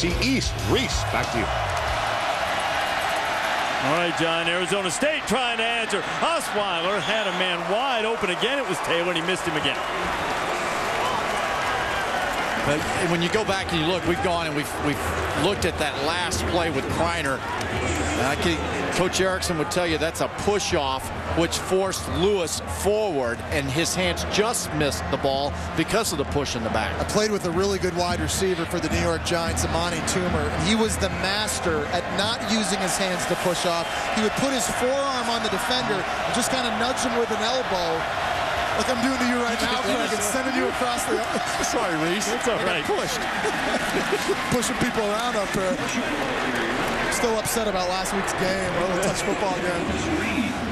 AFC East. Reese, back to you. All right, John, Arizona State trying to answer. Osweiler had a man wide open again. It was Taylor, and he missed him again. But when you go back and you look, we've gone and we've looked at that last play with Kreiner. Coach Erickson would tell you that's a push-off, which forced Lewis forward, and his hands just missed the ball because of the push in the back. I played with a really good wide receiver for the New York Giants, Amani Toomer. He was the master at not using his hands to push off. He would put his forearm on the defender and just kind of nudge him with an elbow, like I'm doing to you right now, Frank, and sending you across the... Sorry, Reese. It's all right. Pushed. Pushing people around up there. Still upset about last week's game, a little touch football game.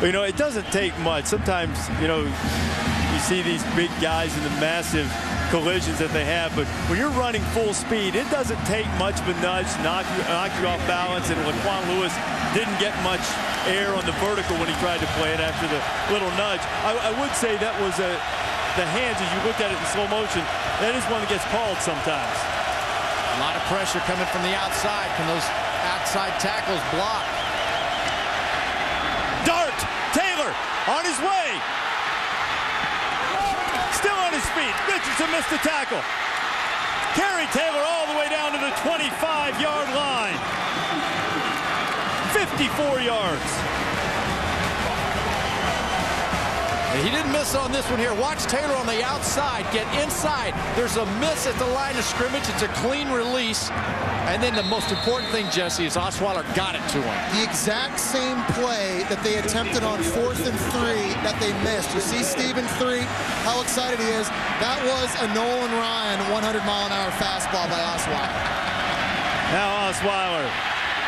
Well, you know, it doesn't take much. Sometimes, you know, you see these big guys in the massive collisions that they have, but when you're running full speed, it doesn't take much of a nudge to knock you off balance, and Laquan Lewis didn't get much air on the vertical when he tried to play it after the little nudge. I would say that was the hands, as you look at it in slow motion, that is one that gets called sometimes. A lot of pressure coming from the outside. Can those outside tackles block? Dart! Taylor on his way. Still on his feet. Richardson missed the tackle. Carry Taylor all the way down to the 25-yard line. 54 yards. He didn't miss on this one here. Watch Taylor on the outside get inside. There's a miss at the line of scrimmage. It's a clean release. And then the most important thing, Jesse, is Osweiler got it to him. The exact same play that they attempted on 4th and 3 that they missed. You see Stephen 3, how excited he is. That was a Nolan Ryan 100-mile-an-hour fastball by Osweiler. Now Osweiler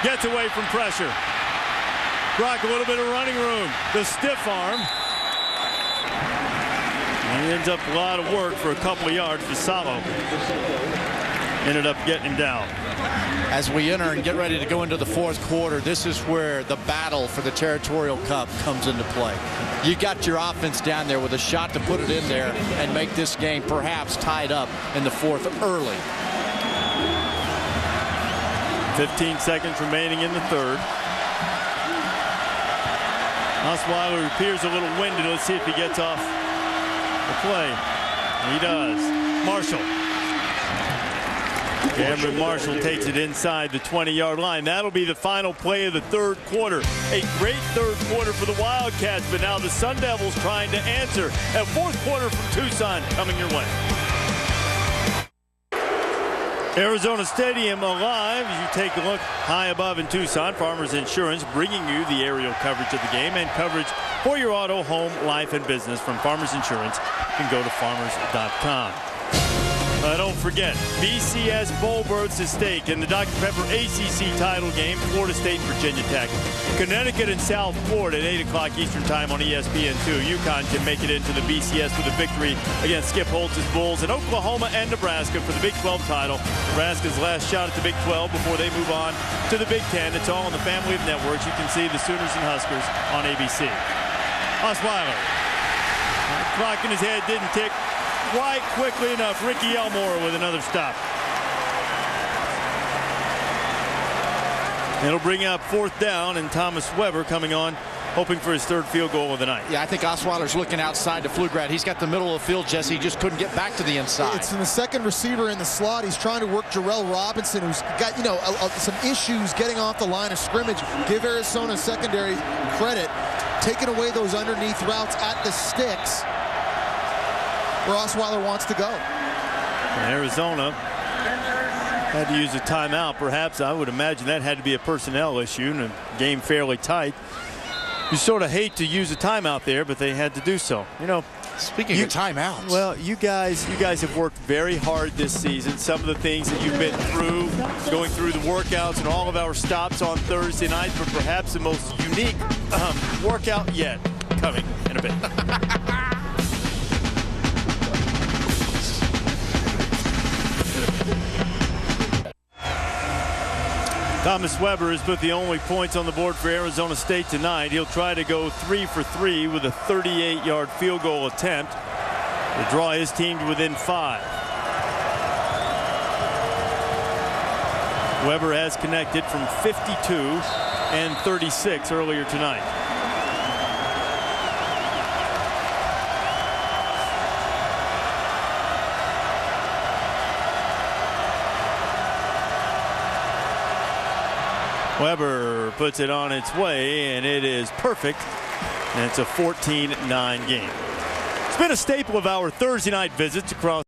gets away from pressure. Brock, a little bit of running room. The stiff arm. And he ends up a lot of work for a couple of yards. Vassallo ended up getting him down. As we enter and get ready to go into the 4th quarter, this is where the battle for the Territorial Cup comes into play. You got your offense down there with a shot to put it in there and make this game perhaps tied up in the 4th early. 15 seconds remaining in the 3rd. Osweiler appears a little winded. Let's see if he gets off the play. He does. Marshall. Cameron Marshall takes it inside the 20-yard line. That'll be the final play of the 3rd quarter. A great 3rd quarter for the Wildcats, but now the Sun Devils trying to answer. A 4th quarter from Tucson coming your way. Arizona Stadium alive as you take a look high above in Tucson. Farmers Insurance bringing you the aerial coverage of the game and coverage for your auto, home, life, and business from Farmers Insurance. You can go to farmers.com. Don't forget, BCS Bowl berths at stake in the Dr. Pepper ACC title game, Florida State, Virginia Tech. Connecticut and South Florida at 8 o'clock Eastern Time on ESPN2. UConn can make it into the BCS with a victory against Skip Holtz's Bulls, and Oklahoma and Nebraska for the Big 12 title. Nebraska's last shot at the Big 12 before they move on to the Big 10. It's all on the family of networks. You can see the Sooners and Huskers on ABC. Osweiler. Clock in his head didn't tick quite quickly enough. Ricky Elmore with another stop. It'll bring up 4th down, and Thomas Weber coming on, hoping for his 3rd field goal of the night. Yeah, I think Osweiler's looking outside to Pflugrad. He's got the middle of the field, Jesse. He just couldn't get back to the inside. It's in the 2nd receiver in the slot. He's trying to work Jarrell Robinson, who's got, you know, some issues getting off the line of scrimmage. Give Arizona secondary credit, taking away those underneath routes at the sticks where Osweiler wants to go. And Arizona had to use a timeout. Perhaps I would imagine that had to be a personnel issue, and the game fairly tight. You sort of hate to use a timeout there, but they had to do so. You know, speaking of timeouts, well, you guys have worked very hard this season. Some of the things that you've been through, going through the workouts and all of our stops on Thursday night, but perhaps the most unique workout yet coming in a bit. Thomas Weber has put the only points on the board for Arizona State tonight. He'll try to go 3 for 3 with a 38-yard field goal attempt to draw his team to within 5. Weber has connected from 52 and 36 earlier tonight. Weber puts it on its way, and it is perfect. And it's a 14-9 game. It's been a staple of our Thursday night visits across